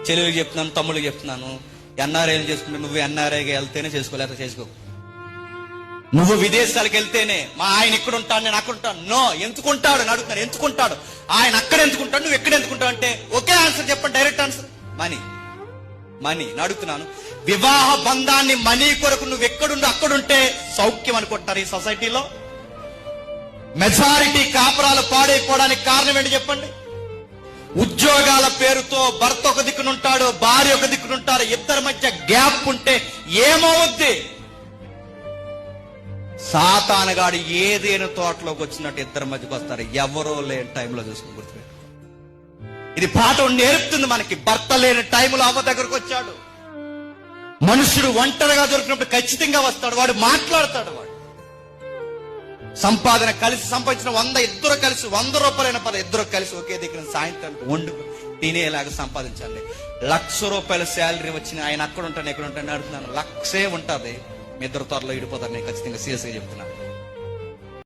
చెల్లెలికి చెప్తున్నాను, తమ్ముళ్ళకి చెప్తున్నాను, ఎన్ఆర్ఐలు చేసుకుంటే నువ్వు ఎన్ఆర్ఐగా వెళ్తేనే చేసుకోలేక చేసుకో. నువ్వు విదేశాలకు వెళ్తేనే మా ఆయన ఇక్కడ ఉంటాడు, నేను అక్కడ ఉంటాను. నో, ఎందుకుంటాడు అని అడుగుతాను. ఎందుకుంటాడు ఆయన అక్కడ, ఎందుకుంటాడు నువ్వు ఎక్కడ ఎందుకుంటావు అంటే ఒకే ఆన్సర్ చెప్పండి, డైరెక్ట్ ఆన్సర్, మనీ. మనీ అడుగుతున్నాను. వివాహ బంధాన్ని మనీ కొరకు నువ్వు ఎక్కడుండో అక్కడుంటే సౌఖ్యం అనుకుంటారు ఈ సొసైటీలో. మెజారిటీ కాపురాలు పాడైపోవడానికి కారణం ఏంటి చెప్పండి? ఉద్యోగాల పేరుతో భర్త ఒక దిక్కునుంటాడు, భార్య ఒక దిక్కునుంటారు, ఇద్దరి మధ్య గ్యాప్ ఉంటే ఏమవుద్ది? సాతానగాడు ఏదేను తోటలోకి వచ్చినట్టు ఇద్దరి మధ్యకి వస్తారు. ఎవరో లేని టైంలో చూసుకుని గుర్తుపెట్టు. ఇది పాఠం నేర్పుతుంది మనకి. భర్త లేని టైంలో అవ్వ దగ్గరకు వచ్చాడు. మనుషుడు ఒంటరిగా దొరికినప్పుడు ఖచ్చితంగా వస్తాడు, వాడు మాట్లాడతాడు. వాడు సంపాదన కలిసి సంపాదించిన 100 ఇద్దరు కలిసి 100 రూపాయలైన పద ఇద్దరు కలిసి ఒకే దగ్గర సాయంత్రానికి వండుకు తినేలాగా సంపాదించాలి. 1,00,000 రూపాయల శాలరీ వచ్చిన ఆయన అక్కడ ఉంటాను ఎక్కడ ఉంటాను అడుగుతున్నాను. 1,00,000 ఉంటుంది, మీ ఇద్దరు త్వరలో ఇడిపోతారు. నేను ఖచ్చితంగా సీరియస్గా చెప్తున్నాను.